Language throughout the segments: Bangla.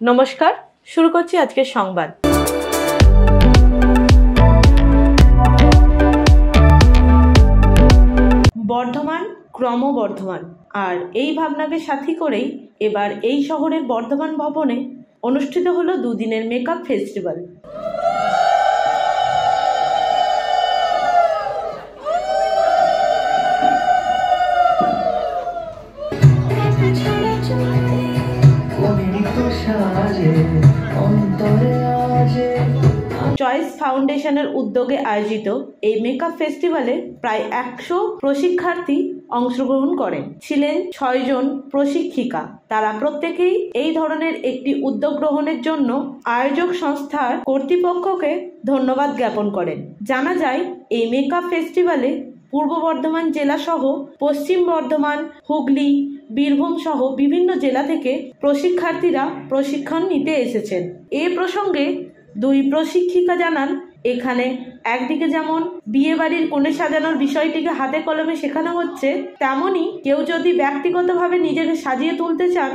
নমস্কার, শুরু করছি আজকের সংবাদ। বর্ধমান ক্রমবর্ধমান, আর এই ভাবনাকে সাথী করেই এবার এই শহরের বর্ধমান ভবনে অনুষ্ঠিত হলো দুদিনের মেকআপ ফেস্টিভ্যাল। চয়েস ফাউন্ডেশনের উদ্যোগে আয়োজিত এই মেকআপ ফেস্টিভ্যালে প্রায় 100 প্রশিক্ষার্থী অংশগ্রহণ করেন। ছিলেন 6 জন প্রশিক্ষিকা। তারা প্রত্যেকেই এই ধরনের একটি উদ্যোগ গ্রহণের জন্য আয়োজক সংস্থার কর্তৃপক্ষকে ধন্যবাদ জ্ঞাপন করেন। জানা যায়, এই মেকআপ ফেস্টিভ্যালে পূর্ব বর্ধমান জেলা সহ পশ্চিম বর্ধমান, হুগলি, বীরভূম সহ বিভিন্ন জেলা থেকে প্রশিক্ষার্থীরা প্রশিক্ষণ নিতে এসেছেন। এ প্রসঙ্গে 2 প্রশিক্ষিকা জানান, এখানে একদিকে যেমন বিয়ে বাড়ির কোণে সাজানোর বিষয়টিকে হাতে কলমে শেখানো হচ্ছে, তেমনি কেউ যদি ব্যক্তিগতভাবে নিজেকে সাজিয়ে তুলতে চান,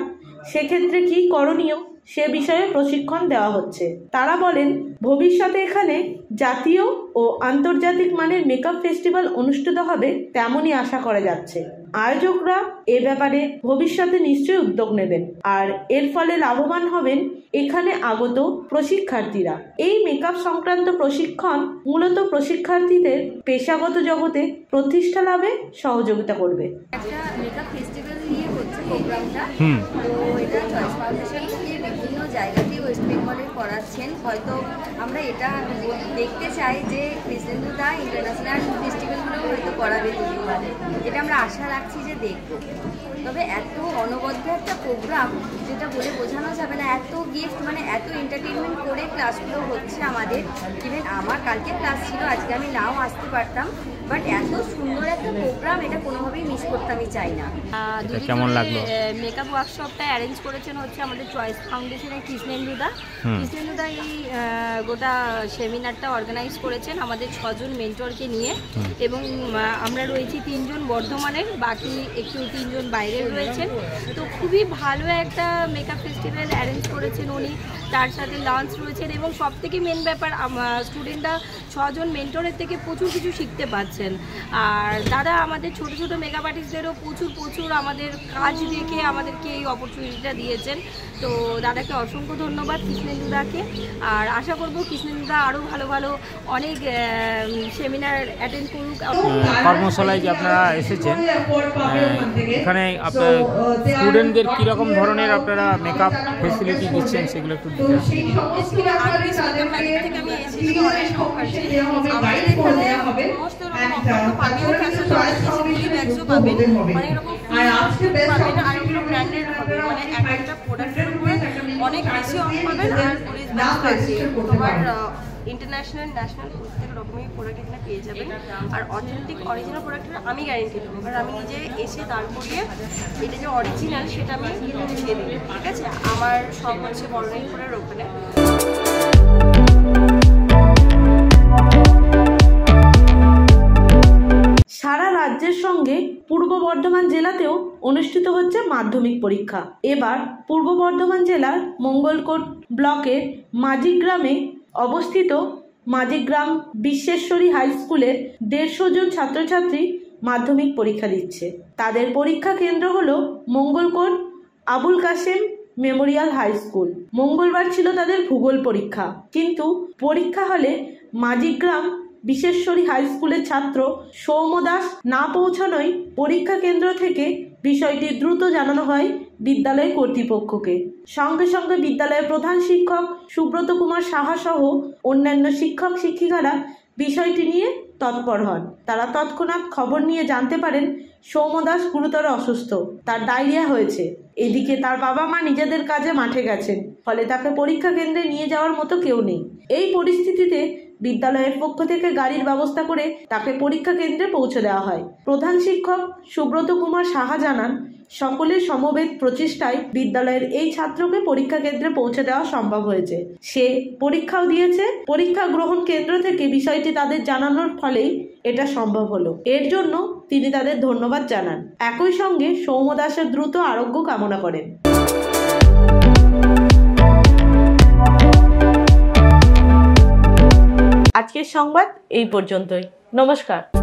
সেক্ষেত্রে কি করণীয় সে বিষয়ে প্রশিক্ষণ দেওয়া হচ্ছে। তারা বলেন, ভবিষ্যতে এখানে জাতীয় ও আন্তর্জাতিক মানের মেকআপ ফেস্টিভ্যাল অনুষ্ঠিত হবে তেমনই আশা করা যাচ্ছে। আয়োজকরা এ ব্যাপারে ভবিষ্যতে নিশ্চয়ই উদ্যোগ নেবেন, আর এর ফলে লাভবান হবেন এখানে আগত প্রশিক্ষার্থীরা। এই মেকআপ সংক্রান্ত প্রশিক্ষণ মূলত প্রশিক্ষার্থীদের পেশাগত জগতে প্রতিষ্ঠা লাভে সহযোগিতা করবে। একটা মেকআপ ফেস্টিভ্যাল নিয়ে হচ্ছে প্রোগ্রামটা, তো এটা চয়েস ফাউন্ডেশন থেকে বিভিন্ন জায়গাতে ওয়েস্ট বেঙ্গলে করাচ্ছেন। হয়তো আমরা এটা দেখতে চাই যে কৃষ্ণেন্দুদা ইন্টারন্যাশনাল ফেস্টিভ্যালগুলো হয়তো করাবে দুদিনবারে, এটা আমরা আশা রাখছি যে দেখবো। তবে এত অনবদ্য একটা প্রোগ্রাম, যেটা বলে বোঝানো যাবে না, এত গিফট, মানে এত এন্টারটেনমেন্ট করে ক্লাসগুলো হচ্ছে আমাদের। ইভেন আমার কালকে ক্লাস ছিল, আজকে আমি নাও আসতে পারতাম, বাট এত সুন্দর একটা প্রোগ্রাম, এটা কোনোভাবেই মিস করতে আমি চাই না। কেমন লাগলো? মেকআপ ওয়ার্কশপটা অ্যারেঞ্জ করেছেন হচ্ছে আমাদের চয়েস ফাউন্ডেশনের কৃষ্ণেন্দুদা। কৃষ্ণেন্দুদা এই গোটা সেমিনারটা অর্গানাইজ করেছেন আমাদের 6 জন মেন্টরকে নিয়ে, এবং আমরা রয়েছি 3 জন বর্ধমানের, বাকি একটু 3 জন বাইরের রয়েছেন। তো খুবই ভালো একটা মেকআপ ফেস্টিভ্যাল অ্যারেঞ্জ করেছেন উনি, তার সাথে লাঞ্চ রয়েছেন, এবং সব থেকে মেন ব্যাপার স্টুডেন্টরা 6 জন মেন্টরের থেকে প্রচুর কিছু শিখতে পাচ্ছেন। আর দাদা আমাদের ছোট ছোট মেকআপ আর্টিস্টদেরও প্রচুর আমাদের কাজ দেখে আমাদেরকে এই অপরচুনিটিটা দিয়েছেন। তো দাদাকে অসংখ্য ধন্যবাদ, কৃষ্ণেন্দুদাকে। আর আশা করব কৃষ্ণেন্দুদা আরও ভালো অনেক সেমিনার অ্যাটেন্ড করুক। কর্মশালায় যে আপনারা এসেছেন, এখানে আপনার স্টুডেন্টদের কীরকম ধরনের আপনারা মেকআপ ফেসিলিটি দিচ্ছেন সেগুলো একটু থেকে আমি এসেছি অনেক আমাদের এখানে সমস্ত রকম ব্যাগসও পাবেন, অনেক রকম পাবেন, আর এগুলো ব্র্যান্ডেড হবে, মানে একটা প্রোডাক্টের উপরে অনেক বেশি অফ পাবেন। আর পুলিশ ব্যাগ আছে, তোমার ইন্টারন্যাশনাল ন্যাশনাল প্রত্যেক রকমের প্রোডাক্ট এখানে পেয়ে যাবেন। আর অথেন্টিক অরিজিনাল প্রোডাক্টের আমি গ্যারেন্টি দেবো, কারণ আমি নিজে এসে দাঁড় করিয়ে এটা যে অরিজিনাল সেটা আমি বুঝিয়ে দিই। ঠিক আছে, আমার সব হচ্ছে বড়নাইপুরের ওখানে। সারা রাজ্যের সঙ্গে পূর্ব বর্ধমান জেলাতেও অনুষ্ঠিত হচ্ছে মাধ্যমিক পরীক্ষা। এবার পূর্ব বর্ধমান জেলার মঙ্গলকোট ব্লকের মাঝিগ্রামে অবস্থিত মাঝিগ্রাম বিশ্বেশ্বরী হাই স্কুলের 150 জন ছাত্রছাত্রী মাধ্যমিক পরীক্ষা দিচ্ছে। তাদের পরীক্ষা কেন্দ্র হলো Mangalkot Abul Kasem memorial high school. মঙ্গলবার ছিল তাদের ভূগোল পরীক্ষা, কিন্তু পরীক্ষা হলে মাঝিগ্রাম বিশ্বেশ্বরী হাই স্কুলের ছাত্র সৌম্য দাস না পৌঁছানোয় পরীক্ষা কেন্দ্র থেকে বিষয়টি দ্রুত জানানো হয় বিদ্যালয় কর্তৃপক্ষকে। সঙ্গে সঙ্গে বিদ্যালয়ের প্রধান শিক্ষক সুব্রত কুমার সাহা সহ অন্যান্য শিক্ষক শিক্ষিকারা বিষয়টি নিয়ে তৎপর হন। তারা তৎক্ষণাৎ খবর নিয়ে জানতে পারেন সৌম্য দাস গুরুতর অসুস্থ, তার ডায়রিয়া হয়েছে। এদিকে তার বাবা মা নিজেদের কাজে মাঠে গেছেন, ফলে তাকে পরীক্ষা কেন্দ্রে নিয়ে যাওয়ার মতো কেউ নেই। এই পরিস্থিতিতে বিদ্যালয়ের পক্ষ থেকে গাড়ির ব্যবস্থা করে তাকে পরীক্ষা কেন্দ্রে পৌঁছে দেওয়া হয়। প্রধান শিক্ষক সুব্রত কুমার সাহা জানান, সকলের সমবেত প্রচেষ্টায় বিদ্যালয়ের এই ছাত্রকে পরীক্ষা কেন্দ্রে পৌঁছে দেওয়া সম্ভব হয়েছে। সে পরীক্ষাও দিয়েছে। পরীক্ষা গ্রহণ কেন্দ্র থেকে বিষয়টি তাদের জানানোর ফলেই এটা সম্ভব হলো। এর জন্য তিনি তাদের ধন্যবাদ জানান। একই সঙ্গে সৌম্য দাসের দ্রুত আরোগ্য কামনা করেন। আজকের সংবাদ এই পর্যন্তই। নমস্কার।